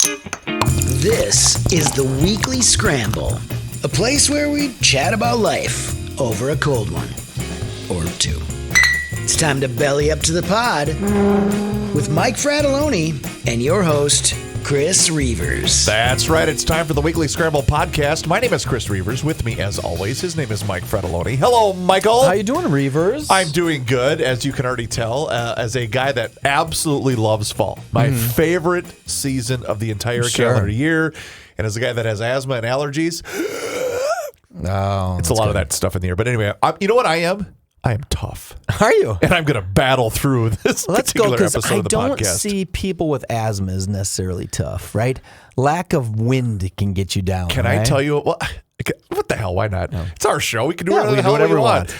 This is the Weekly Scramble, a place where we chat about life over a cold one or two. It's time to belly up to the pod with Mike Fratelloni and your host, Chris Reavers. That's right. It's time for the Weekly Scramble podcast. My name is Chris Reavers. With me, as always, his name is Mike Fratelloni. Hello, Michael. How you doing, Reavers? I'm doing good, as you can already tell, as a guy that absolutely loves fall. My favorite season of the entire calendar year. And as a guy that has asthma and allergies, it's a lot of that stuff in the air. But anyway, you know what I am? I am tough. Are you? And I'm going to battle through this particular episode of the podcast. I don't see people with asthma as necessarily tough, right? Lack of wind can get you down. Can I tell you? Well, what the hell? Why not? No. It's our show. We can do whatever we want.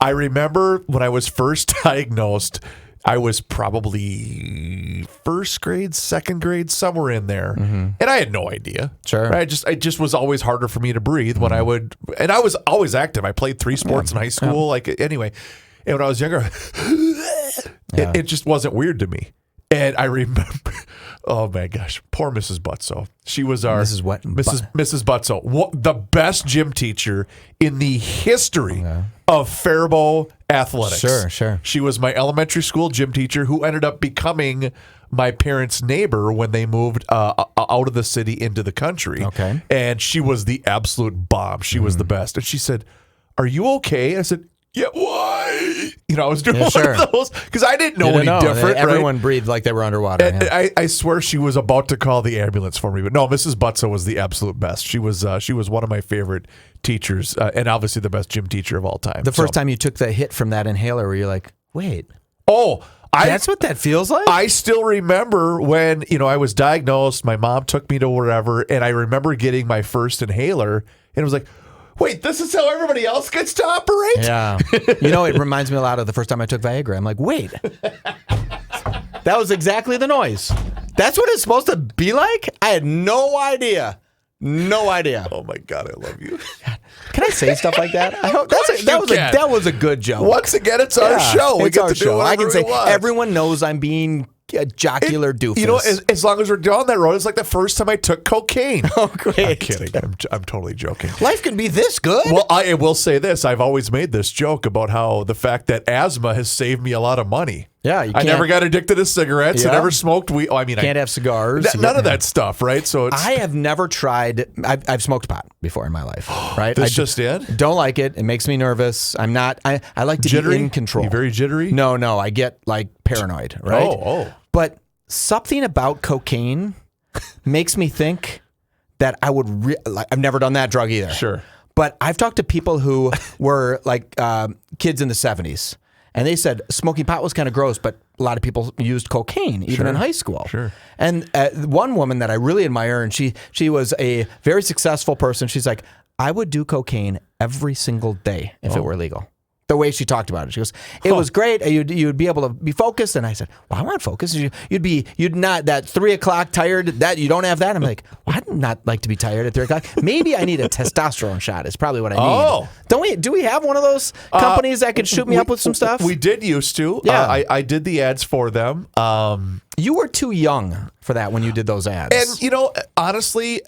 I remember when I was first diagnosed, I was probably first grade, second grade, somewhere in there. And I had no idea. Sure. Right? It just was always harder for me to breathe when I would, and I was always active. I played 3 sports in high school. Anyway, and when I was younger, it just wasn't weird to me. And I remember, oh my gosh, poor Mrs. Butso. She was our Mrs. Butso, the best gym teacher in the history of Faribault athletics. Sure. She was my elementary school gym teacher who ended up becoming my parents' neighbor when they moved out of the city into the country. Okay. And she was the absolute bomb. She was the best. And she said, "Are you okay?" And I said, "Yeah, why?" I was doing one of those because I didn't know any different. Everyone breathed like they were underwater. And I swear she was about to call the ambulance for me, but no, Mrs. Butso was the absolute best. She was one of my favorite teachers, and obviously the best gym teacher of all time. The first time you took the hit from that inhaler, where you're like, "Wait, that's what that feels like." I still remember when I was diagnosed. My mom took me to wherever, and I remember getting my first inhaler, and it was like, wait, this is how everybody else gets to operate? Yeah. It reminds me a lot of the first time I took Viagra. I'm like, wait. That was exactly the noise. That's what it's supposed to be like? I had no idea. No idea. Oh, my God, I love you. Can I say stuff like that? I hope that was a good joke. Once again, it's our show. We get to do whatever I can say we want. Everyone knows I'm being a jocular doofus. As long as we're down that road, it's like the first time I took cocaine. Oh, great. I'm kidding. I'm totally joking. Life can be this good. Well, I will say this. I've always made this joke about how the fact that asthma has saved me a lot of money. Yeah, I never got addicted to cigarettes. I never smoked weed. Can't have cigars. None of that stuff, right? So I have never tried. I've smoked pot before in my life, right? This just in? Don't like it. It makes me nervous. I'm not. I like to be in control. You very jittery? No. I get paranoid, right? Oh. But something about cocaine makes me think that I would. I've never done that drug either. Sure. But I've talked to people who were kids in the 70s. And they said smoking pot was kind of gross, but a lot of people used cocaine, even in high school. Sure. And one woman that I really admire, and she was a very successful person. She's like, I would do cocaine every single day if it were legal. The way she talked about it, she goes, it was great. You'd be able to be focused. And I said, well, I want focus. You'd not that 3 o'clock tired. That you don't have that. I'm like, well, I'd not like to be tired at 3 o'clock. Maybe I need a testosterone shot. Is probably what I need. Oh, do we have one of those companies that could shoot me up with some stuff? We did used to. Yeah, I did the ads for them. You were too young for that when you did those ads. And honestly,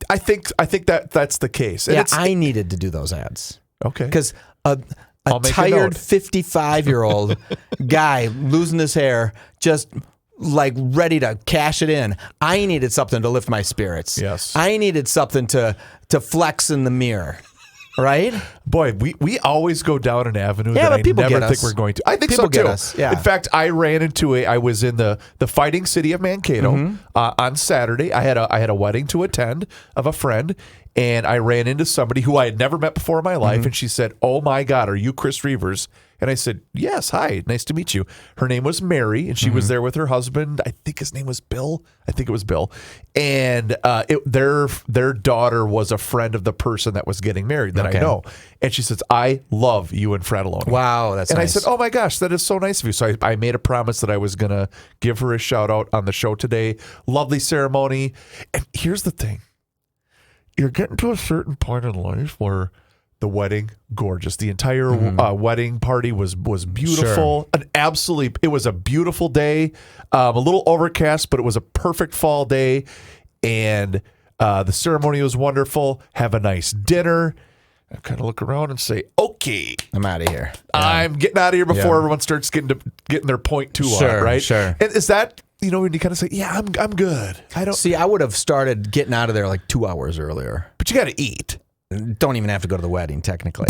I think that's the case. And I needed to do those ads. Okay, because a tired 55-year-old guy losing his hair, just like ready to cash it in. I needed something to lift my spirits. Yes. I needed something to flex in the mirror. Right? Boy, we always go down an avenue that I never think we're going to. I think people so too. Get us. Yeah. In fact, I was in the fighting city of Mankato on Saturday. I had a wedding to attend of a friend, and I ran into somebody who I had never met before in my life, and she said, "Oh my God, are you Chris Reavers?" And I said, "Yes, hi, nice to meet you." Her name was Mary, and she was there with her husband. I think his name was Bill. I think it was Bill. And their daughter was a friend of the person that was getting married that I know. And she says, "I love you and Fratelloni." Wow, that's nice. And I said, "Oh my gosh, that is so nice of you." So I made a promise that I was going to give her a shout out on the show today. Lovely ceremony. And here's the thing. You're getting to a certain point in life where The wedding, gorgeous. The entire wedding party was beautiful. Sure. It was a beautiful day. A little overcast, but it was a perfect fall day. And the ceremony was wonderful. Have a nice dinner. I kind of look around and say, okay, I'm out of here. I'm getting out of here before everyone starts getting their point two on it, right? Sure. And is that, when you kind of say, yeah, I'm good. I would have started getting out of there like 2 hours earlier. But you got to eat. Don't even have to go to the wedding, technically.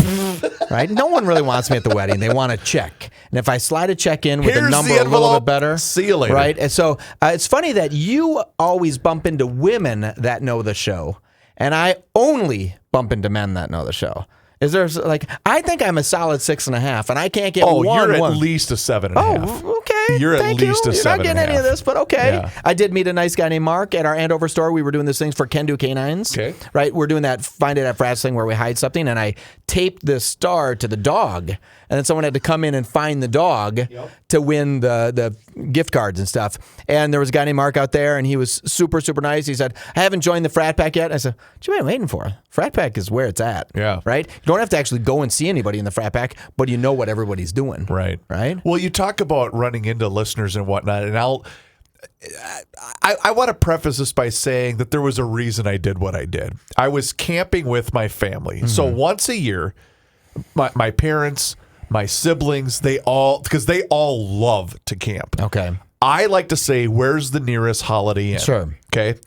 Right? No one really wants me at the wedding. They want a check. And if I slide a check in with a number a little bit better. See you later. Right? And so it's funny that you always bump into women that know the show, and I only bump into men that know the show. Is there I think I'm a solid 6.5, and I can't get one. Oh, you're at least a 7.5. Oh, okay. You're at least a 7.5. You're not getting any of this, but okay. Yeah. I did meet a nice guy named Mark at our Andover store. We were doing these things for Can Do Canines. Okay. Right? We're doing that Find It at Frats thing where we hide something, and I taped this star to the dog, and then someone had to come in and find the dog to win the gift cards and stuff. And there was a guy named Mark out there, and he was super, super nice. He said, I haven't joined the Frat Pack yet. I said, what you been waiting for? Frat Pack is where it's at. Yeah. Right? You don't have to actually go and see anybody in the Frat Pack, but you know what everybody's doing. Right. Right? Well, you talk about running into listeners and whatnot, and I want to preface this by saying that there was a reason I did what I did. I was camping with my family. So once a year, my parents, my siblings, they all love to camp. Okay. I like to say, where's the nearest Holiday Inn? Sure. Okay.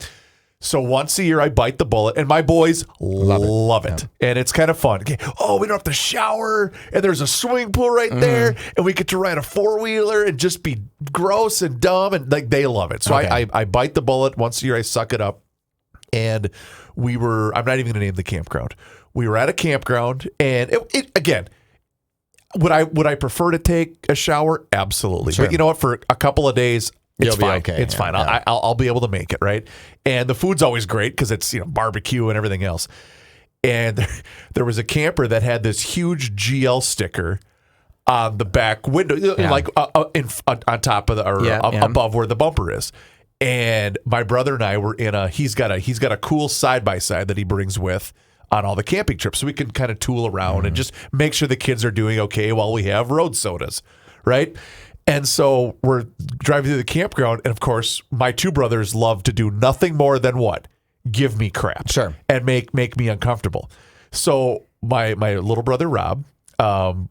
So once a year, I bite the bullet, and my boys love it. Yeah. And it's kind of fun. Okay. Oh, we don't have to shower, and there's a swimming pool right there, and we get to ride a 4-wheeler and just be gross and dumb, and they love it. So I bite the bullet. Once a year, I suck it up. And I'm not even going to name the campground. We were at a campground, and it again, would I prefer to take a shower? Absolutely. Sure. But you know what? For a couple of days, it's fine. Okay. It's fine. I'll be able to make it, right? And the food's always great because it's barbecue and everything else. And there was a camper that had this huge GL sticker on the back window, on top of above where the bumper is. And my brother and I were he's got a cool side by side that he brings with on all the camping trips, so we can kind of tool around and just make sure the kids are doing okay while we have road sodas, right? And so we're driving through the campground, and of course, my two brothers love to do nothing more than what? Give me crap. Sure. And make me uncomfortable. So my little brother, Rob,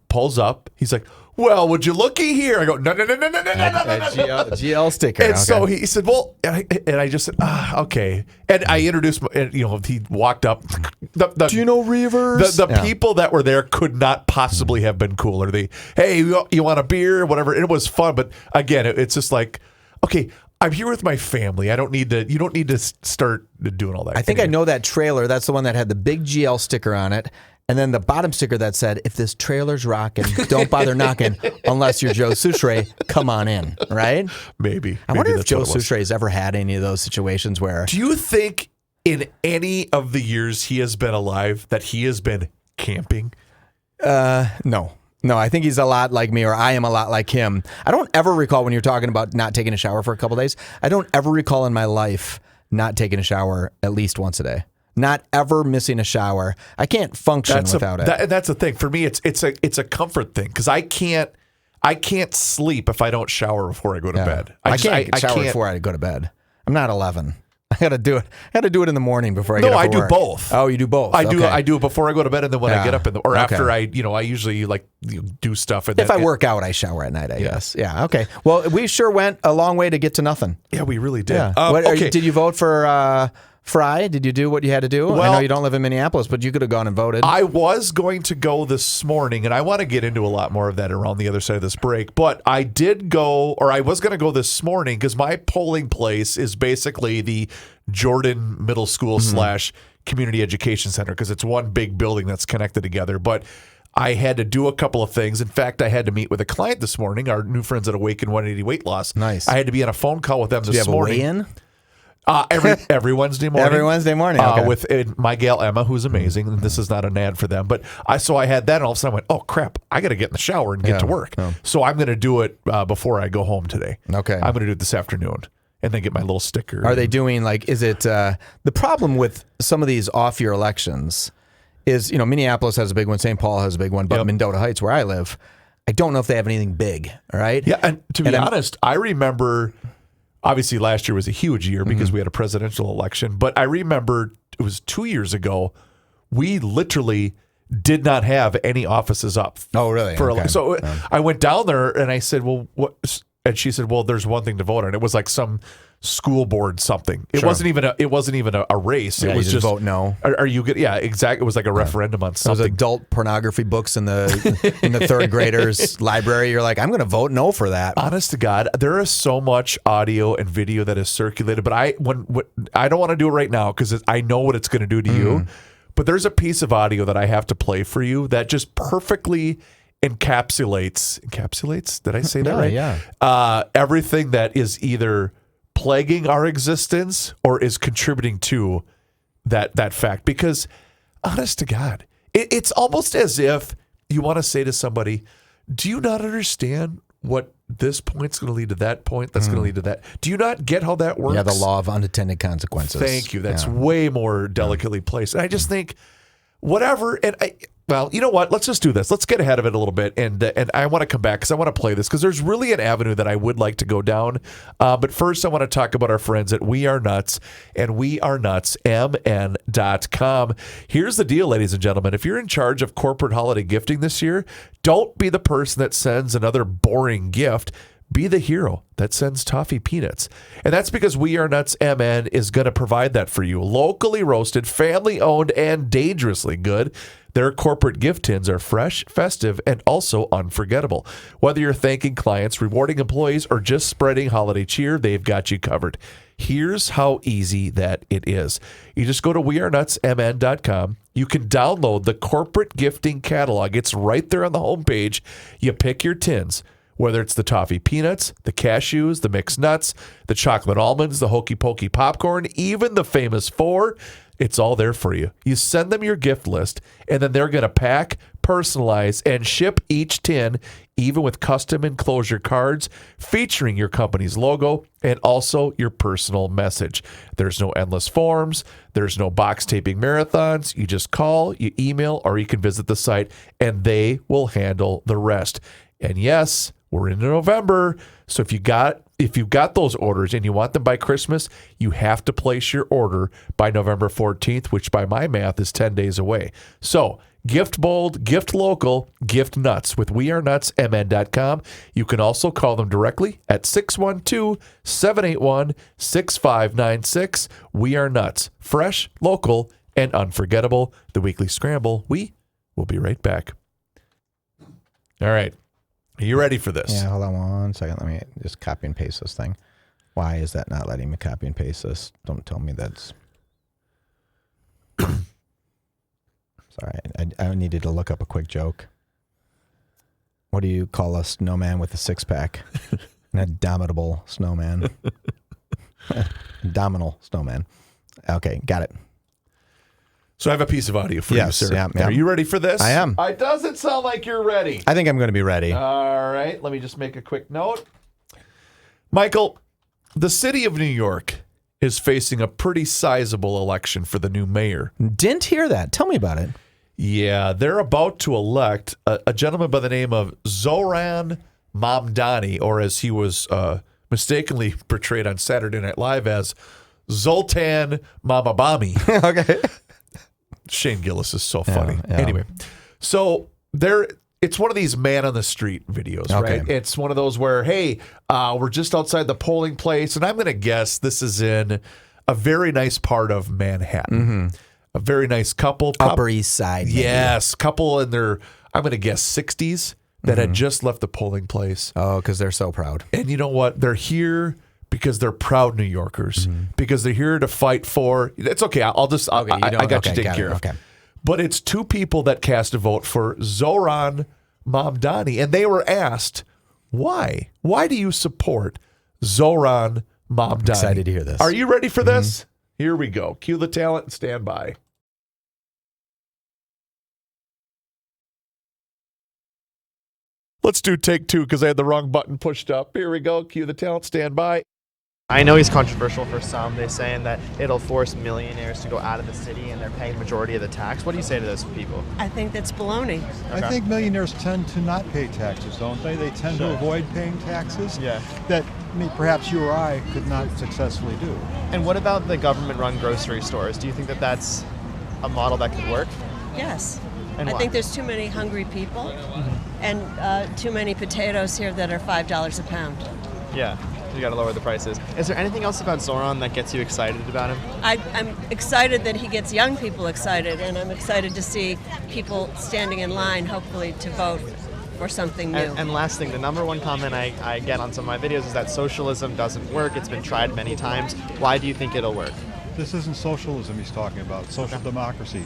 pulls up. He's like, well, would you looky here? I go, no. GL sticker. And so he said, well, and I just said, okay. And I introduced, he walked up. Do you know Reavers? The people that were there could not possibly have been cooler. Hey, you want a beer? Whatever. And it was fun. But again, it's just like, okay, I'm here with my family. You don't need to start doing all that. I think I know that trailer. That's the one that had the big GL sticker on it. And then the bottom sticker that said, if this trailer's rocking, don't bother knocking unless you're Joe Souchere, come on in, right? Maybe. I wonder if Joe Souchere has ever had any of those situations where... Do you think in any of the years he has been alive that he has been camping? No. No, I think he's a lot like me, or I am a lot like him. I don't ever recall, when you're talking about not taking a shower for a couple days, I don't ever recall in my life not taking a shower at least once a day. Not ever missing a shower. I can't function without it. That's the thing. For me, it's a comfort thing because I can't sleep if I don't shower before I go to bed. I can't shower before I go to bed. I'm not 11. I got to do it. I got to do it in the morning before I get up. No, I for do work. both. Oh, you do both. I do it before I go to bed, and then when I get up after I usually do stuff. And if I work out, I shower at night. I guess. Yeah. Okay. Well, we sure went a long way to get to nothing. Yeah, we really did. Yeah. Okay. Did you vote for Fry? Did you do what you had to do? Well, I know you don't live in Minneapolis, but you could have gone and voted. I was going to go this morning, and I want to get into a lot more of that around the other side of this break. But I did go, or I was going to go this morning because my polling place is basically the Jordan Middle School / Community Education Center because it's one big building that's connected together. But I had to do a couple of things. In fact, I had to meet with a client this morning, our new friends at Awaken 180 Weight Loss. Nice. I had to be on a phone call with them this morning. Do you have a weigh-in? Every Wednesday morning. Every Wednesday morning. Okay. With my gal Emma, who's amazing. And this is not an ad for them, but I had that, and all of a sudden I went, "Oh crap! I got to get in the shower and get to work." Yeah. So I'm going to do it before I go home today. Okay. I'm going to do it this afternoon, and then get my little sticker. Are they doing is it the problem with some of these off-year elections is, Minneapolis has a big one, St. Paul has a big one, but Mendota Heights, where I live, I don't know if they have anything big. All right. Yeah, and to be honest, I remember. Obviously, last year was a huge year because we had a presidential election. But I remember it was 2 years ago. We literally did not have any offices up. Oh, really? So I went down there and I said, "Well, what?" And she said, "Well, there's one thing to vote on." It was like some school board something. It wasn't even a race. Yeah, it was just vote no. Are you good? Yeah, exactly. It was like a referendum on something. Those adult pornography books in the third graders library. You're like, I'm going to vote no for that. Honest to God, there is so much audio and video that is circulated, but I don't want to do it right now because I know what it's going to do to you. But there's a piece of audio that I have to play for you that just perfectly encapsulates. Did I say that right? Yeah. Everything that is either plaguing our existence or is contributing to that fact. Because, honest to God, it's almost as if you want to say to somebody, do you not understand what this point's going to lead to that point that's going to lead to that? Do you not get how that works? Yeah, the law of unintended consequences. Thank you. That's way more delicately placed. And I just think, whatever, and well, you know what? Let's just do this. Let's get ahead of it a little bit, and I want to come back because I want to play this because there's really an avenue that I would like to go down. But first, I want to talk about our friends at We Are Nuts and wearenutsmn.com. Here's the deal, ladies and gentlemen. If you're in charge of corporate holiday gifting this year, don't be the person that sends another boring gift. Be the hero that sends toffee peanuts. And that's because We Are Nuts MN is going to provide that for you. Locally roasted, family owned, and dangerously good. Their corporate gift tins are fresh, festive, and also unforgettable. Whether you're thanking clients, rewarding employees, or just spreading holiday cheer, they've got you covered. Here's how easy that it is. You just go to wearenutsmn.com. You can download the corporate gifting catalog. It's right there on the homepage. You pick your tins. Whether it's the toffee peanuts, the cashews, the mixed nuts, the chocolate almonds, the hokey pokey popcorn, even the famous 4, it's all there for you. You send them your gift list, and then they're going to pack, personalize, and ship each tin, even with custom enclosure cards featuring your company's logo and also your personal message. There's no endless forms. There's no box taping marathons. You just call, you email, or you can visit the site, and they will handle the rest. And yes, we're into November, so if you got those orders and you want them by Christmas, you have to place your order by November 14th, which by my math is 10 days away. So gift bold, gift local, gift nuts with wearenutsmn.com. You can also call them directly at 612-781-6596. We Are Nuts, fresh, local, and unforgettable. The Weekly Scramble. We will be right back. All right. Are you ready for this? Yeah, hold on one second. Let me just copy and paste this thing. Why is that not letting me copy and paste this? Don't tell me that's... Sorry, I needed to look up a quick joke. What do you call a snowman with a six-pack? An indomitable snowman. Abdominal snowman. Okay, got it. So I have a piece of audio for you, sir. Yeah. Are you ready for this? I am. It doesn't sound like you're ready. I think I'm going to be ready. All right. Let me just make a quick note. Michael, the city of New York is facing a pretty sizable election for the new mayor. Didn't hear that. Tell me about it. Yeah, they're about to elect a gentleman by the name of Zoran Mamdani, or as he was mistakenly portrayed on Saturday Night Live as Zoltan Mamabami. Okay. Shane Gillis is so funny. Yeah. Anyway, so it's one of these man on the street videos, right? It's one of those where, hey, we're just outside the polling place, and I'm going to guess this is in a very nice part of Manhattan. Mm-hmm. A very nice couple. Upper East Side. Maybe. Yes, couple in their, I'm going to guess 60s that had just left the polling place. Oh, because they're so proud. And you know what? They're here because they're proud New Yorkers, because they're here to fight for. It's okay. I got you taken care of. Okay. But it's two people that cast a vote for Zoran Mamdani, and they were asked, why? Why do you support Zoran Mamdani? I'm excited to hear this. Are you ready for this? Here we go. Cue the talent and stand by. Let's do take 2 because I had the wrong button pushed up. Here we go. Cue the talent, stand by. I know he's controversial for some. They're saying that it'll force millionaires to go out of the city and they're paying majority of the tax. What do you say to those people? I think that's baloney. I think millionaires tend to not pay taxes, don't they? They tend to avoid paying taxes that perhaps you or I could not successfully do. And what about the government-run grocery stores? Do you think that that's a model that could work? Yes. And I why? think there's too many hungry people and too many potatoes here that are $5 a pound. Yeah, you got to lower the prices. Is there anything else about Zoran that gets you excited about him? I'm excited that he gets young people excited, and I'm excited to see people standing in line, hopefully, to vote for something new. And last thing, the number one comment I get on some of my videos is that socialism doesn't work. It's been tried many times. Why do you think it'll work? This isn't socialism he's talking about, social democracy.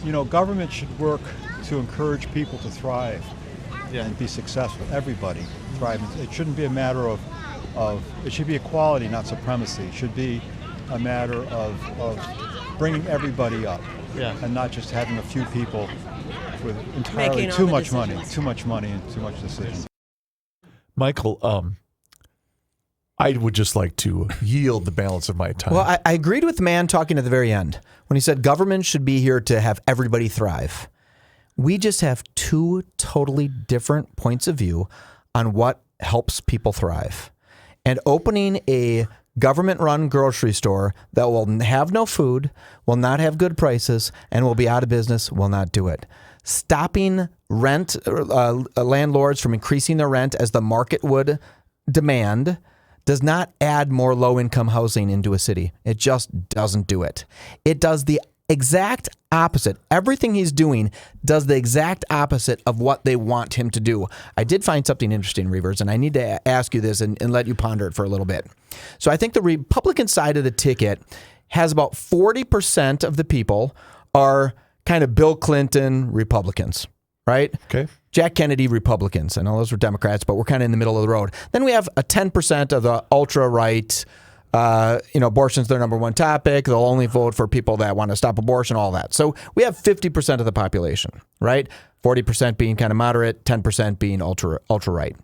You know, government should work to encourage people to thrive and be successful. Everybody thrive. It shouldn't be a matter of it should be equality, not supremacy. It should be a matter of bringing everybody up and not just having a few people with entirely Making all too the much money and too much decision. Michael, I would just like to yield the balance of my time. Well, I agreed with the man talking at the very end when he said government should be here to have everybody thrive. We just have two totally different points of view on what helps people thrive. And opening a government-run grocery store that will have no food, will not have good prices, and will be out of business will not do it. Stopping landlords from increasing their rent as the market would demand does not add more low-income housing into a city. It just doesn't do it. It does the exact opposite. Everything he's doing does the exact opposite of what they want him to do. I did find something interesting, Reavers, and I need to ask you this and let you ponder it for a little bit. So I think the Republican side of the ticket has about 40% of the people are kind of Bill Clinton Republicans, right? Okay. Jack Kennedy Republicans. I know those were Democrats, but we're kind of in the middle of the road. Then we have a 10% of the ultra-right, abortion's their number one topic. They'll only vote for people that want to stop abortion, all that. So we have 50% of the population, right? 40% being kind of moderate, 10% being ultra-right.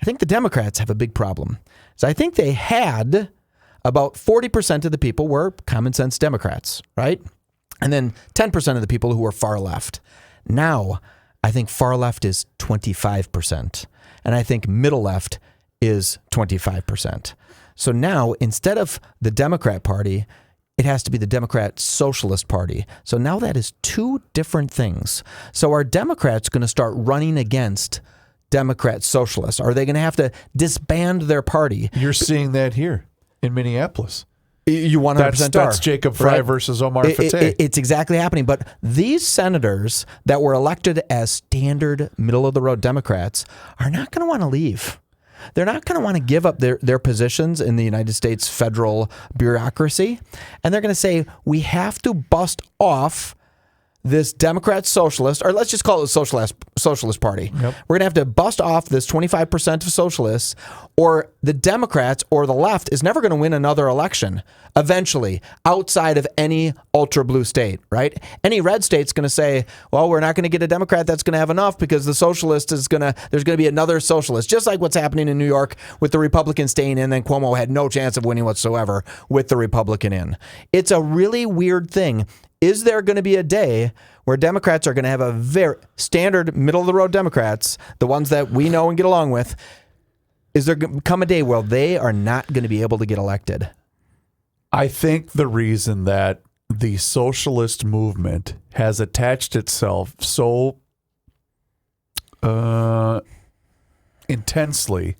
I think the Democrats have a big problem. So I think they had about 40% of the people were common sense Democrats, right? And then 10% of the people who were far left. Now, I think far left is 25%. And I think middle left is 25%. So now, instead of the Democrat Party, it has to be the Democrat Socialist Party. So now that is two different things. So are Democrats going to start running against Democrat Socialists? Are they going to have to disband their party? You're seeing that here in Minneapolis. You 100% That's are. Jacob Frey versus Omar Fateh. It's exactly happening. But these senators that were elected as standard middle-of-the-road Democrats are not going to want to leave. They're not going to want to give up their positions in the United States federal bureaucracy. And they're going to say, we have to bust off this Democrat socialist, or let's just call it a socialist party. Yep. We're going to have to bust off this 25% of socialists, or the Democrats or the left is never going to win another election eventually outside of any ultra blue state, right? Any red state's going to say, well, we're not going to get a Democrat that's going to have enough because the socialist there's going to be another socialist, just like what's happening in New York with the Republican staying in, then Cuomo had no chance of winning whatsoever with the Republican in. It's a really weird thing. Is there going to be a day where Democrats are going to have a very standard middle-of-the-road Democrats, the ones that we know and get along with, is there going to come a day where they are not going to be able to get elected? I think the reason that the socialist movement has attached itself so intensely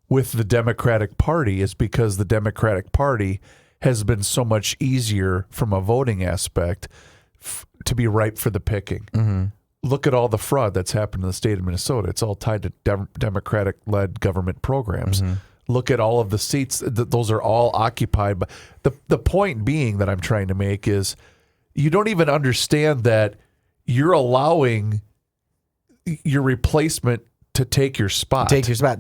with the Democratic Party is because the Democratic Party has been so much easier from a voting aspect to be ripe for the picking. Mm-hmm. Look at all the fraud that's happened in the state of Minnesota. It's all tied to Democratic-led government programs. Mm-hmm. Look at all of the seats. Those are all occupied. But the point being that I'm trying to make is you don't even understand that you're allowing your replacement to take your spot.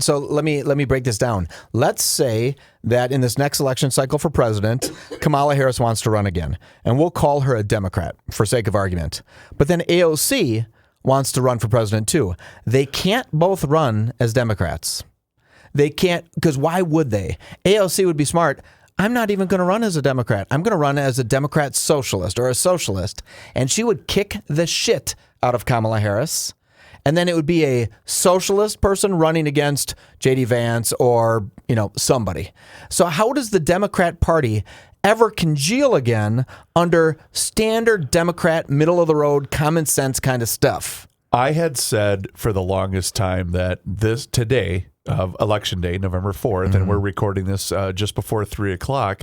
So let me break this down. Let's say that in this next election cycle for president, Kamala Harris wants to run again, and we'll call her a Democrat for sake of argument. But then AOC wants to run for president too. They can't both run as Democrats. They can't, because why would they? AOC would be smart. I'm not even going to run as a Democrat. I'm going to run as a Democrat socialist or a socialist. And she would kick the shit out of Kamala Harris. And then it would be a socialist person running against J.D. Vance or, somebody. So how does the Democrat Party ever congeal again under standard Democrat, middle-of-the-road, common sense kind of stuff? I had said for the longest time that today, of Election Day, November 4th, and we're recording this just before 3 o'clock,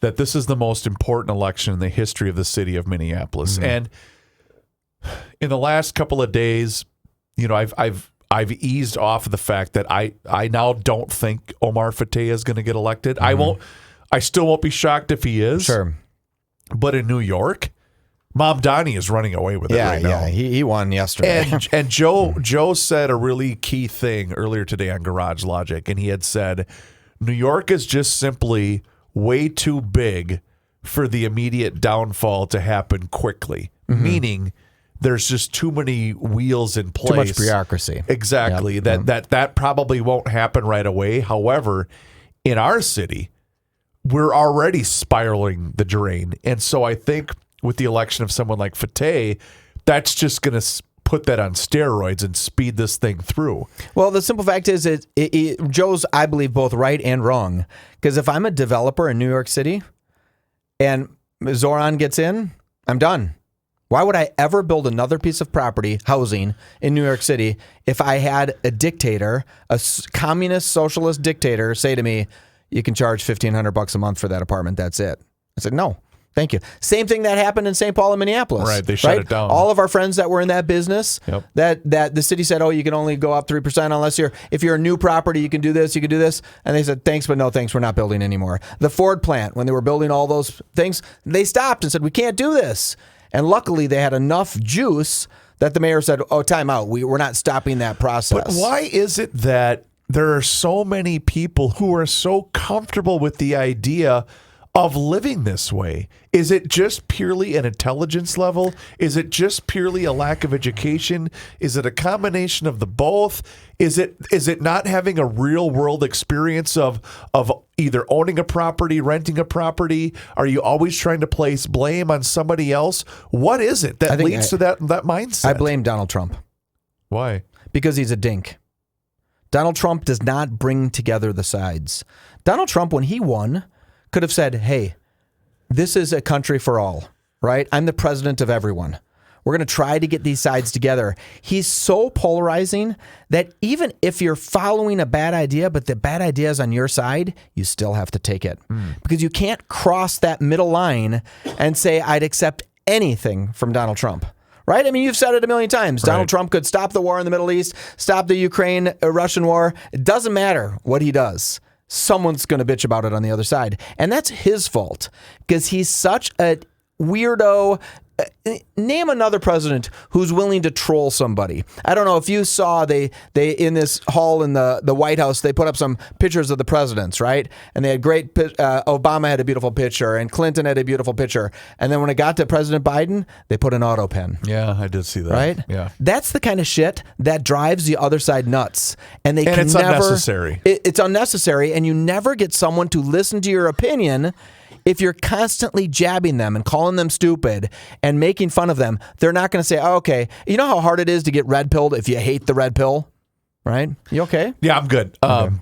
that this is the most important election in the history of the city of Minneapolis. And in the last couple of days, I've eased off of the fact that I now don't think Omar Fateh is going to get elected. I still won't be shocked if he is. Sure. But in New York, Mom Donnie is running away with it right now. Yeah, he won yesterday. And Joe said a really key thing earlier today on Garage Logic, and he had said, New York is just simply way too big for the immediate downfall to happen quickly, meaning there's just too many wheels in place. Too much bureaucracy. Exactly. Yep. That probably won't happen right away. However, in our city, we're already spiraling the drain. And so I think with the election of someone like Fateh, that's just going to put that on steroids and speed this thing through. Well, the simple fact is Joe's, I believe, both right and wrong. Because if I'm a developer in New York City and Zoran gets in, I'm done. Why would I ever build another piece of property, housing, in New York City if I had a dictator, a communist socialist dictator, say to me, you can charge $1,500 a month for that apartment, that's it. I said, no, thank you. Same thing that happened in St. Paul and Minneapolis. Right, they shut it down. All of our friends that were in that business, that the city said, oh, you can only go up 3% unless if you're a new property, you can do this, you can do this. And they said, thanks, but no thanks, we're not building anymore. The Ford plant, when they were building all those things, they stopped and said, we can't do this. And luckily, they had enough juice that the mayor said, oh, time out. We're not stopping that process. But why is it that there are so many people who are so comfortable with the idea of living this way? Is it just purely an intelligence level? Is it just purely a lack of education? Is it a combination of the both? Is it not having a real world experience of either owning a property, renting a property? Are you always trying to place blame on somebody else? What is it that leads to that mindset? I blame Donald Trump. Why? Because he's a dink. Donald Trump does not bring together the sides. Donald Trump, when he won, could have said, hey, this is a country for all, right? I'm the president of everyone. We're going to try to get these sides together. He's so polarizing that even if you're following a bad idea, but the bad idea is on your side, you still have to take it. Because you can't cross that middle line and say, I'd accept anything from Donald Trump. Right? I mean, you've said it a million times. Donald Trump could stop the war in the Middle East, stop the Ukraine-Russian war. It doesn't matter what he does. Someone's going to bitch about it on the other side. And that's his fault because he's such a weirdo. Name another president who's willing to troll somebody. I don't know if you saw they in this hall in the White House, they put up some pictures of the presidents, right? And they had great, Obama had a beautiful picture and Clinton had a beautiful picture. And then when it got to President Biden, they put an auto pen. Yeah, I did see that. Right? Yeah. That's the kind of shit that drives the other side nuts. And it's unnecessary. It's unnecessary, and you never get someone to listen to your opinion. If you're constantly jabbing them and calling them stupid and making fun of them, they're not going to say, oh, okay. You know how hard it is to get red pilled if you hate the red pill, right? You okay? Yeah, I'm good. Okay.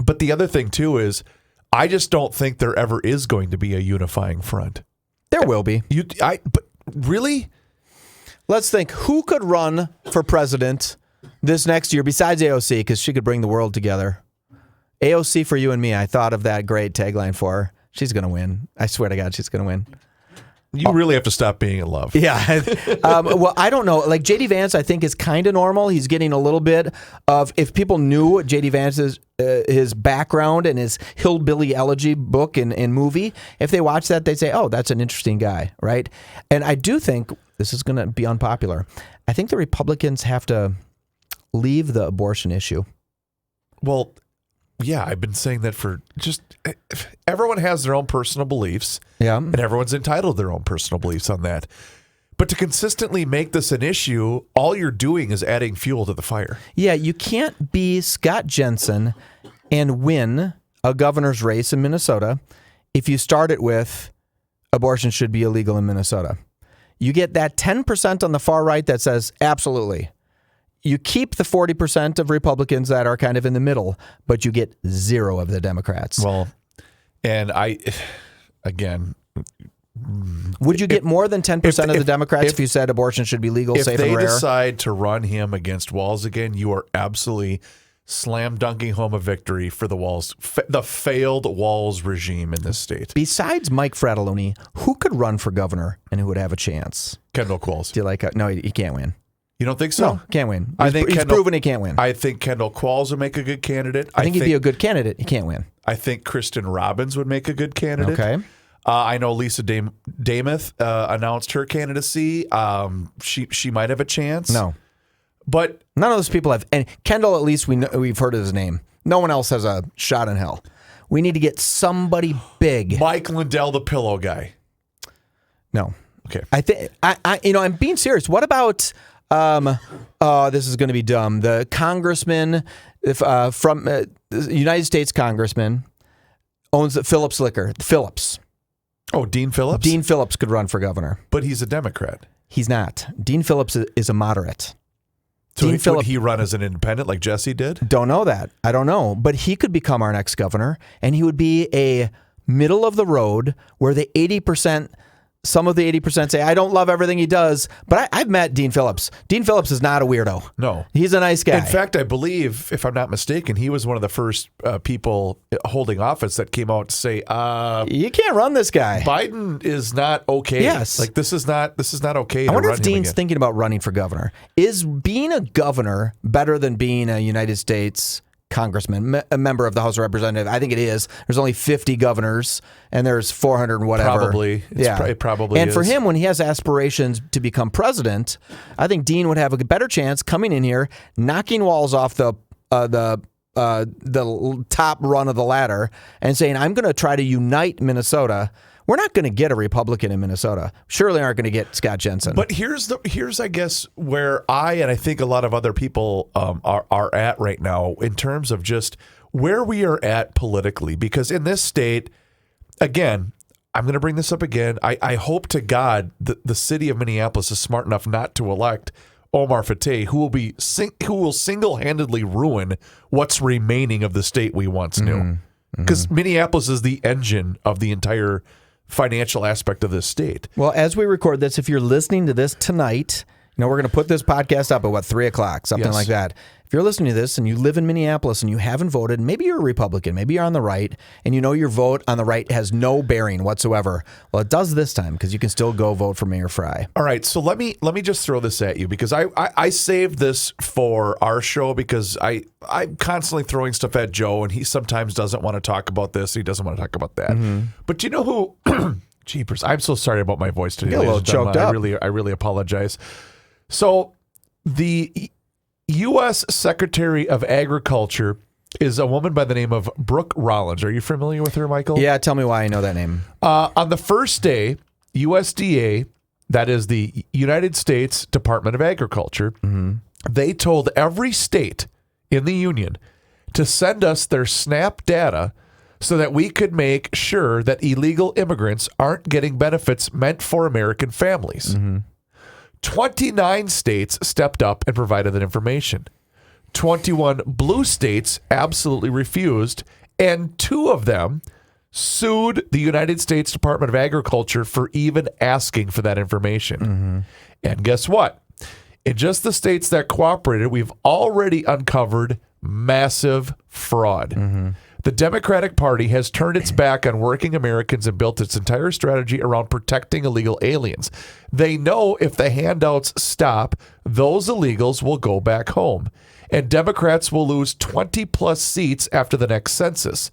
But the other thing, too, is I just don't think there ever is going to be a unifying front. There will be. But really? Let's think. Who could run for president this next year besides AOC, because she could bring the world together? AOC for you and me. I thought of that great tagline for her. She's going to win. I swear to God, she's going to win. You really have to stop being in love. Yeah. Well, I don't know. Like J.D. Vance, I think is kind of normal. He's getting a little bit of, if people knew J.D. Vance's his background and his hillbilly elegy book and movie, if they watch that, they'd say, oh, that's an interesting guy, right? And I do think this is going to be unpopular. I think the Republicans have to leave the abortion issue. Well, yeah, I've been saying that for just everyone has their own personal beliefs. Yeah. And everyone's entitled to their own personal beliefs on that. But to consistently make this an issue, all you're doing is adding fuel to the fire. Yeah, you can't be Scott Jensen and win a governor's race in Minnesota if you start it with abortion should be illegal in Minnesota. You get that 10% on the far right that says absolutely. You keep the 40% of Republicans that are kind of in the middle, but you get 0 of the Democrats. Well, and again, would you get more than 10% of the Democrats if you said abortion should be legal, safe, and rare? If they decide to run him against Walz again, you are absolutely slam dunking home a victory for the Walz, the failed Walz regime in this state. Besides Mike Fratelloni, who could run for governor and who would have a chance? Kendall Qualls. Do you like? No, he can't win. You don't think so? No, can't win. He's proven he can't win. I think Kendall Qualls would make a good candidate. I think he'd be a good candidate. He can't win. I think Kristen Robbins would make a good candidate. Okay. I know Lisa Damuth announced her candidacy. She might have a chance. No. But none of those people have. And Kendall, at least we've heard of his name. No one else has a shot in hell. We need to get somebody big. Mike Lindell, the pillow guy. No. Okay. I think I'm being serious. What about this is going to be dumb. The congressman from the United States congressman owns Phillips Liquor. Phillips. Oh, Dean Phillips? Dean Phillips could run for governor. But he's a Democrat. He's not. Dean Phillips is a moderate. So would he run as an independent like Jesse did? Don't know that. I don't know. But he could become our next governor, and he would be a middle of the road where the 80%, some of the 80% say, I don't love everything he does, but I've met Dean Phillips. Dean Phillips is not a weirdo. No. He's a nice guy. In fact, I believe, if I'm not mistaken, he was one of the first people holding office that came out to say, you can't run this guy. Biden is not okay. Yes. Like this is not okay. I wonder if Dean's thinking about running for governor. Is being a governor better than being a United States congressman, a member of the House of Representatives? I think it is. There's only 50 governors, and there's 400 and whatever. Probably. It probably and is. for him, when he has aspirations to become president, I think Dean would have a better chance coming in here, knocking Walz off the top run of the ladder, and saying, I'm going to try to unite Minnesota. We're not going to get a Republican in Minnesota. Surely aren't going to get Scott Jensen. But here's I guess where I think a lot of other people are at right now in terms of just where we are at politically. Because in this state, again, I'm going to bring this up again. I hope to God that the city of Minneapolis is smart enough not to elect Omar Fateh, who will single-handedly ruin what's remaining of the state we once knew. Because Minneapolis is the engine of the entire financial aspect of this state. Well, as we record this, if you're listening to this tonight, we're going to put this podcast up at 3 o'clock, something like that. If you're listening to this and you live in Minneapolis and you haven't voted, maybe you're a Republican, maybe you're on the right, and you know your vote on the right has no bearing whatsoever. Well, it does this time because you can still go vote for Mayor Fry. All right, so let me just throw this at you because I saved this for our show because I'm constantly throwing stuff at Joe and he sometimes doesn't want to talk about this, he doesn't want to talk about that. But you know who? Jeepers, I'm so sorry about my voice today. You're a little choked up. I really apologize. So the U.S. Secretary of Agriculture is a woman by the name of Brooke Rollins. Are you familiar with her, Michael? Yeah, tell me why I know that name. On the first day, USDA, that is the United States Department of Agriculture, they told every state in the union to send us their SNAP data so that we could make sure that illegal immigrants aren't getting benefits meant for American families. 29 states stepped up and provided that information. 21 blue states absolutely refused, and 2 of them sued the United States Department of Agriculture for even asking for that information. And guess what? In just the states that cooperated, we've already uncovered massive fraud. The Democratic Party has turned its back on working Americans and built its entire strategy around protecting illegal aliens. They know if the handouts stop, those illegals will go back home. And Democrats will lose 20-plus seats after the next census.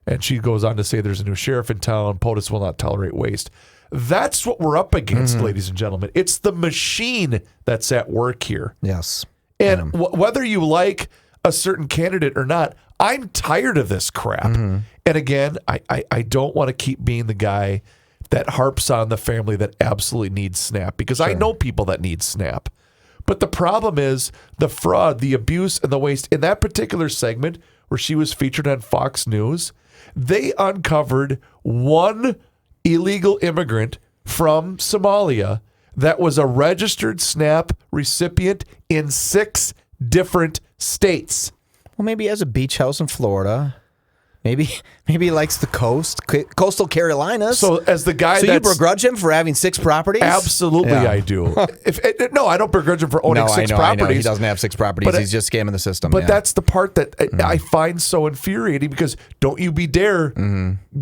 And she goes on to say there's a new sheriff in town. POTUS will not tolerate waste. That's what we're up against, ladies and gentlemen. It's the machine that's at work here. Yes. And whether you like a certain candidate or not, I'm tired of this crap. And again, I don't want to keep being the guy that harps on the family that absolutely needs SNAP because I know people that need SNAP. But the problem is the fraud, the abuse, and the waste. In that particular segment, where she was featured on Fox News. They uncovered one illegal immigrant from Somalia that was a registered SNAP recipient in 6 different states. Well, maybe he has a beach house in Florida. Maybe he likes the coastal Carolinas. So as the guy, so you begrudge him for having 6 properties? Absolutely, Yeah. I do. No, I don't begrudge him for owning 6 properties. I know. He doesn't have 6 properties. But He's just scamming the system. But that's the part that I find so infuriating, because don't you be dare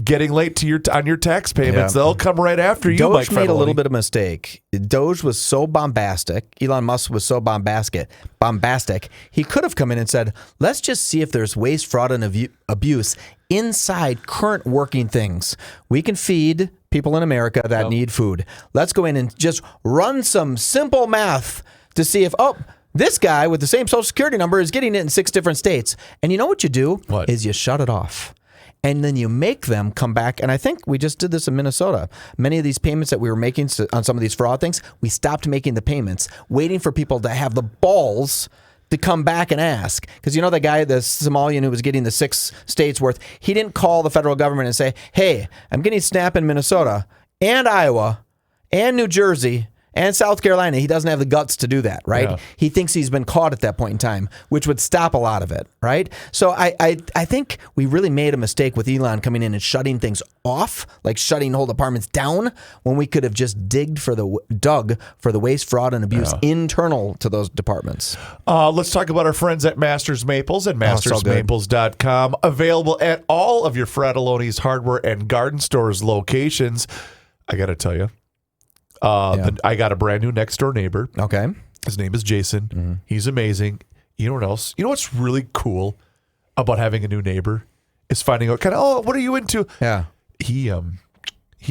getting late to on your tax payments. Yeah. They'll come right after you, Mike Doge made a Fredolini. little bit of mistake. Doge was so bombastic. Elon Musk was so bombastic. He could have come in and said, let's just see if there's waste, fraud, and abuse inside current working things. We can feed people in America that need food. Let's go in and just run some simple math to see if, this guy with the same social security number is getting it in 6 different states. And you know what you do? What? Is you shut it off. And then you make them come back. And I think we just did this in Minnesota. Many of these payments that we were making on some of these fraud things, we stopped making the payments, waiting for people to have the balls to come back and ask. Because you know the guy, the Somalian who was getting the 6 states worth, he didn't call the federal government and say, hey, I'm getting SNAP in Minnesota and Iowa and New Jersey and South Carolina. He doesn't have the guts to do that, right? Yeah. He thinks he's been caught at that point in time, which would stop a lot of it, right? So I think we really made a mistake with Elon coming in and shutting things off, like shutting whole departments down, when we could have just dug for the waste, fraud, and abuse internal to those departments. Let's talk about our friends at Masters Maples and mastersmaples.com. Available at all of your Fredolini's hardware and garden stores locations. I got to tell you, I got a brand new next door neighbor. Okay. His name is Jason. He's amazing. You know what else? You know what's really cool about having a new neighbor is finding out what are you into? Yeah. He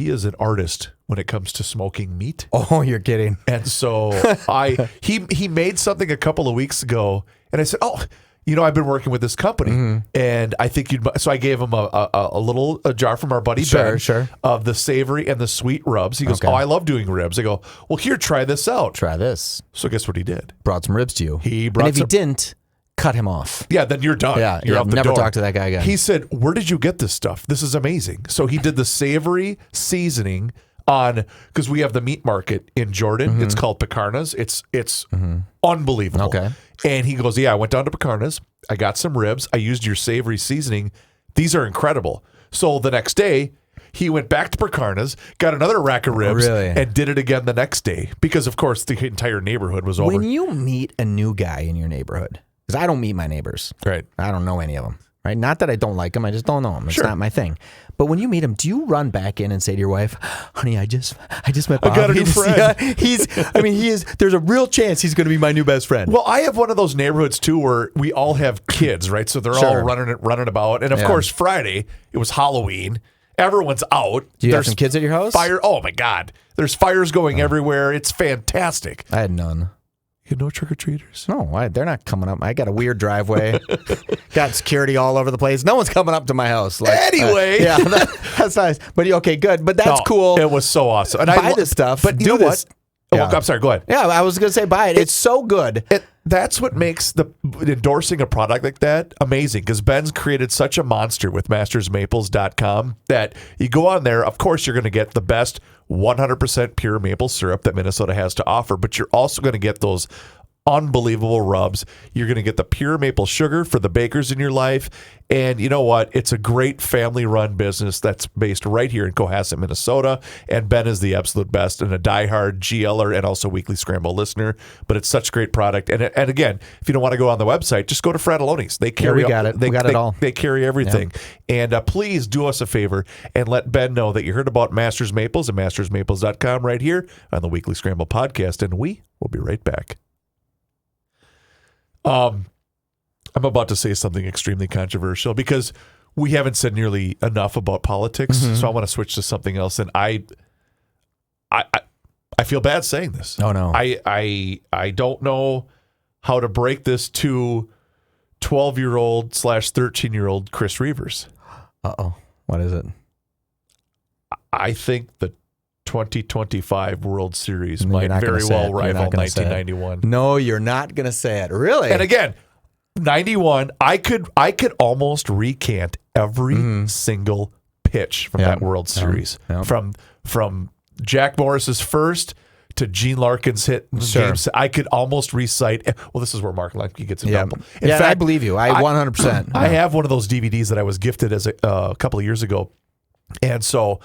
is an artist when it comes to smoking meat. Oh, you're kidding. And so he made something a couple of weeks ago, and I said, I've been working with this company, and I think so I gave him a jar from our buddy Ben of the savory and the sweet rubs. He goes, I love doing ribs. I go, well, here, try this out. Try this. So guess what he did? Brought some ribs to you. He brought and if he didn't, cut him off. Yeah, then you're done. Yeah, you're out the never door. talk to that guy again. He said, where did you get this stuff? This is amazing. So he did the savory seasoning because we have the meat market in Jordan. It's called Picarna's. It's unbelievable. Okay. And he goes, I went down to Picarna's. I got some ribs. I used your savory seasoning. These are incredible. So the next day, he went back to Picarna's, got another rack of ribs, and did it again the next day. Because, of course, the entire neighborhood was over. When you meet a new guy in your neighborhood, because I don't meet my neighbors. Right. I don't know any of them. Right? Not that I don't like them. I just don't know them. It's not my thing. But when you meet him, do you run back in and say to your wife, honey, I just met Bob. I got a new friend. He is, there's a real chance he's going to be my new best friend. Well, I have one of those neighborhoods too where we all have kids, right? So they're all running about. And of course, Friday, it was Halloween. Everyone's out. Do you have some kids at your house? Fire. Oh my God. There's fires going everywhere. It's fantastic. I had none. You had no trick-or-treaters? No, they're not coming up. I got a weird driveway. Got security all over the place. No one's coming up to my house. Anyway. That's nice. But okay, good. But that's cool. It was so awesome. And buy this stuff. But do this. What? I'm sorry, go ahead. Yeah, I was going to say buy it. It's so good. That's what makes the endorsing a product like that amazing, because Ben's created such a monster with mastersmaples.com that you go on there, of course you're going to get the best 100% pure maple syrup that Minnesota has to offer, but you're also going to get those unbelievable rubs. You're going to get the pure maple sugar for the bakers in your life. And you know what? It's a great family-run business that's based right here in Cohasset, Minnesota. And Ben is the absolute best and a diehard GLer and also Weekly Scramble listener. But it's such a great product. And again, if you don't want to go on the website, just go to Fredolini's. They carry we got it. We got it all. They carry everything. Yeah. And please do us a favor and let Ben know that you heard about Masters Maples and mastersmaples.com right here on the Weekly Scramble podcast. And we will be right back. I'm about to say something extremely controversial because we haven't said nearly enough about politics. So I want to switch to something else. And I feel bad saying this. Oh no. I don't know how to break this to 12-year-old / 13-year-old Chris Reavers. Uh-oh. What is it? I think the 2025 World Series You're might not very gonna say well it. You're rival not gonna say it. 1991. No, you're not going to say it. Really? And again, 91. I could almost recant every single pitch from that World Series. From Jack Morris's first to Gene Larkin's hit in games. I could almost recite. Well, this is where Mark Lemke gets in trouble. In fact, I believe you. I 100%. I have one of those DVDs that I was gifted as a couple of years ago, and so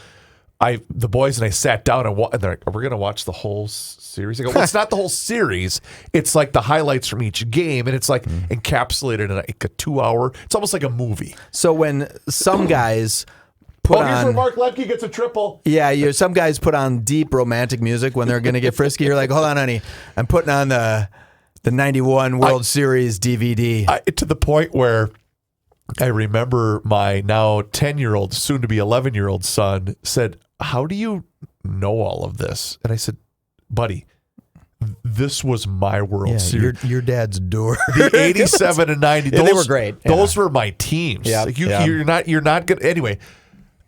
the boys and I sat down and they're like, "We're going to watch the whole series." I go, "Well, it's not the whole series. It's like the highlights from each game, and it's like encapsulated in like a 2-hour. It's almost like a movie." So when some guys put here's where on, Mark Lemke gets a triple. yeah, some guys put on deep romantic music when they're going to get frisky. You're like, hold on, honey, I'm putting on the 91 World Series DVD. To the point where I remember my now 10-year-old, soon to be 11-year-old son said, "How do you know all of this?" And I said, "Buddy, this was my World Series. Your dad's door." The 87 and 90. Yeah, they were great. Those were my teams. Yeah, Like yeah. You're not good. Anyway,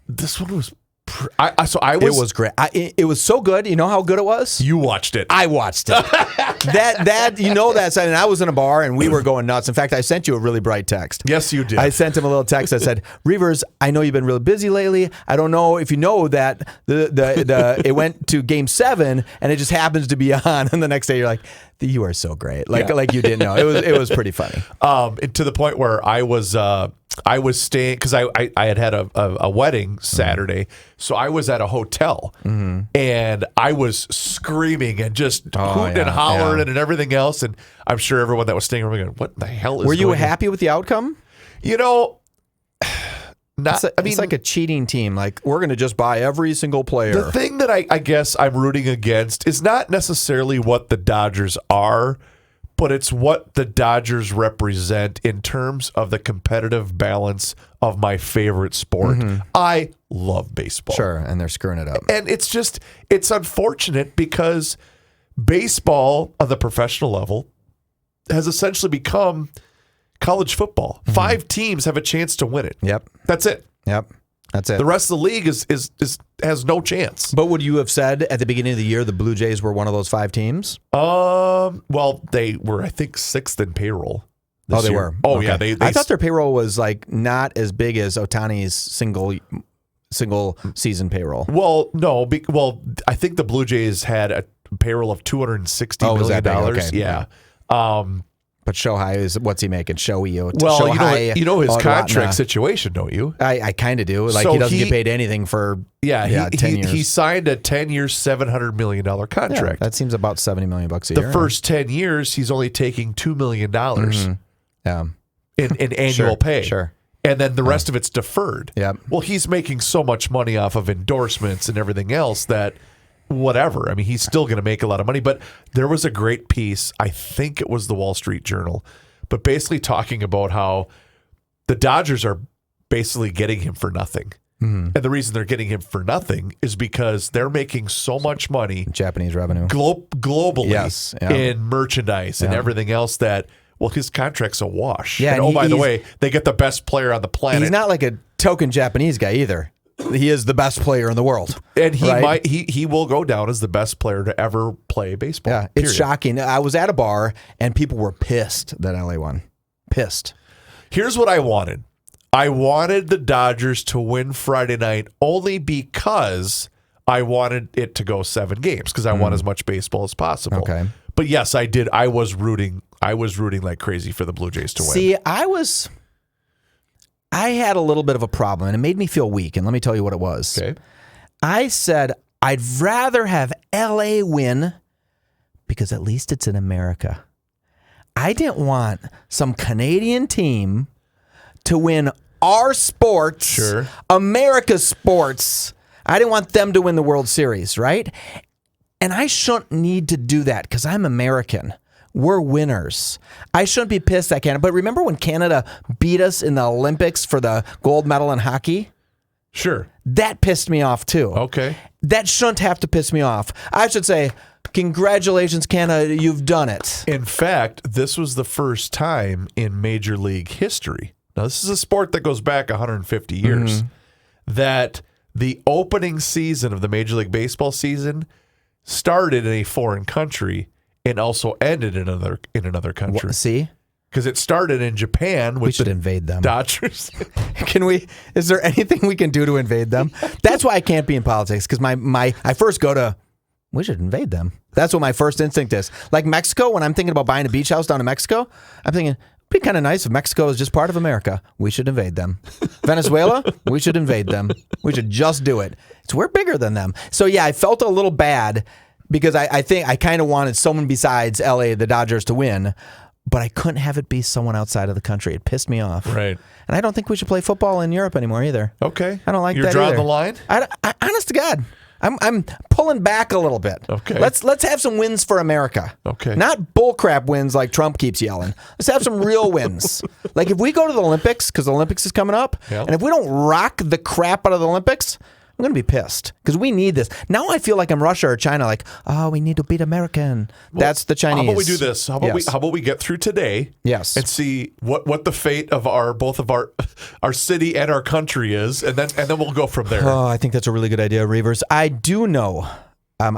this one was. It was great. It was so good. You know how good it was? You watched it. I watched it. that you know that. And I was in a bar and we were going nuts. In fact, I sent you a really bright text. Yes, you did. I sent him a little text that said, "Reavers, I know you've been really busy lately. I don't know if you know that the it went to Game 7 and it just happens to be on." And the next day you're like, "You are so great." Like you didn't know. It was pretty funny. To the point where I was staying because I had a wedding Saturday, so I was at a hotel and I was screaming and just hooting and hollering and everything else, and I'm sure everyone that was staying over going, "What the hell is?" Were you happy with the outcome? You know, not. It's like a cheating team. Like, we're going to just buy every single player. The thing that I guess I'm rooting against is not necessarily what the Dodgers are, but it's what the Dodgers represent in terms of the competitive balance of my favorite sport. I love baseball. Sure, and they're screwing it up. And it's unfortunate because baseball on the professional level has essentially become college football. 5 teams have a chance to win it. Yep. That's it. Yep. That's it. The rest of the league has no chance. But would you have said at the beginning of the year the Blue Jays were one of those 5 teams? Well, they were, I think, 6th in payroll. Oh, they year. were. Oh, Okay. yeah. They I thought their payroll was like not as big as Ohtani's single season payroll. Well, no. I think the Blue Jays had a payroll of $260 million. Was that big? Okay. Yeah. But Shohei is, what's he making? Shohei. Well, Shohei, you know his Ohtani. contract situation, don't you? I kind of do. Like, So he doesn't he- get paid anything for 10 years. He signed a 10-year, $700 million contract. Yeah, that seems about $70 million a The year. first 10 years, he's only taking $2 million Yeah. in annual pay. Sure. And then the rest of it's deferred. Yep. Well, he's making so much money off of endorsements and everything else that whatever. I mean, he's still going to make a lot of money. But there was a great piece, I think it was the Wall Street Journal, but basically talking about how the Dodgers are basically getting him for nothing. And the reason they're getting him for nothing is because they're making so much money Japanese revenue. globally Yes, yeah. in merchandise and everything else that, well, his contract's a wash. Yeah, and and by the he's- way, they get the best player on the planet. He's not like a token Japanese guy either. He is the best player in the world. And right? he will go down as the best player to ever play baseball. Yeah, it's period. shocking. I was at a bar and people were pissed that LA won. Pissed. Here's what I wanted. I wanted the Dodgers to win Friday night only because I wanted it to go 7 games because I want as much baseball as possible. Okay. But yes, I did. I was rooting like crazy for the Blue Jays to win. See, I had a little bit of a problem and it made me feel weak. And let me tell you what it was. Okay. I said, I'd rather have LA win because at least it's in America. I didn't want some Canadian team to win our sports, Sure. America's sports. I didn't want them to win the World Series, right? And I shouldn't need to do that because I'm American. We're winners. I shouldn't be pissed at Canada. But remember when Canada beat us in the Olympics for the gold medal in hockey? Sure. That pissed me off too. Okay. That shouldn't have to piss me off. I should say, congratulations, Canada, you've done it. In fact, this was the first time in Major League history. Now, this is a sport that goes back 150 years, that the opening season of the Major League Baseball season started in a foreign country and also ended in another country. See? because it started in Japan. We should invade them. Dodgers. Can we? Is there anything we can do to invade them? That's why I can't be in politics, because I first go to, we should invade them. That's what my first instinct is. Like Mexico, when I'm thinking about buying a beach house down in Mexico, I'm thinking, it'd be kind of nice if Mexico is just part of America. We should invade them. Venezuela, we should invade them. We should just do it. We're bigger than them. So yeah, I felt a little bad because I think I kind of wanted someone besides LA, the Dodgers, to win, but I couldn't have it be someone outside of the country. It pissed me off. Right. And I don't think we should play football in Europe anymore either. Okay. I don't like You're that drawing either. the line? I honest to God, I'm pulling back a little bit. Okay. Let's have some wins for America. Okay. Not bullcrap wins like Trump keeps yelling. Let's have some real wins. Like if we go to the Olympics, because the Olympics is coming up, and if we don't rock the crap out of the Olympics, I'm going to be pissed because we need this. Now I feel like I'm Russia or China, like, oh, we need to beat American. That's the Chinese. How about we do this? How about we get through today? Yes. And see what the fate of both of our city and our country is, and then we'll go from there. Oh, I think that's a really good idea, Reavers. I do know. I'm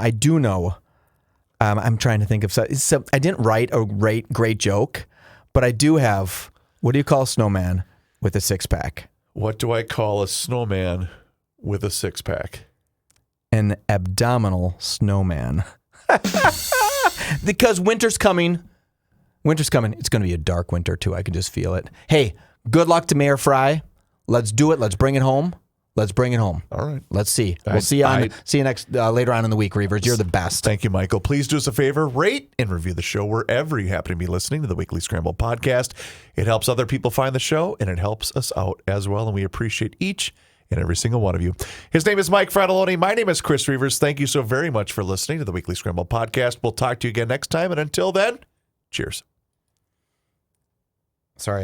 trying to think of some. I didn't write a great joke, but I do have. What do you call a snowman with a 6-pack? What do I call a snowman with a 6-pack? An abdominal snowman. Because winter's coming. Winter's coming. It's going to be a dark winter, too. I can just feel it. Hey, good luck to Mayor Fry. Let's do it. Let's bring it home. Let's bring it home. All right. Let's see. We'll see you next later on in the week, Reavers. You're the best. Thank you, Michael. Please do us a favor, rate and review the show wherever you happen to be listening to the Weekly Scramble podcast. It helps other people find the show, and it helps us out as well, and we appreciate each and every single one of you. His name is Mike Fratelloni. My name is Chris Reavers. Thank you so very much for listening to the Weekly Scramble podcast. We'll talk to you again next time, and until then, cheers. Sorry.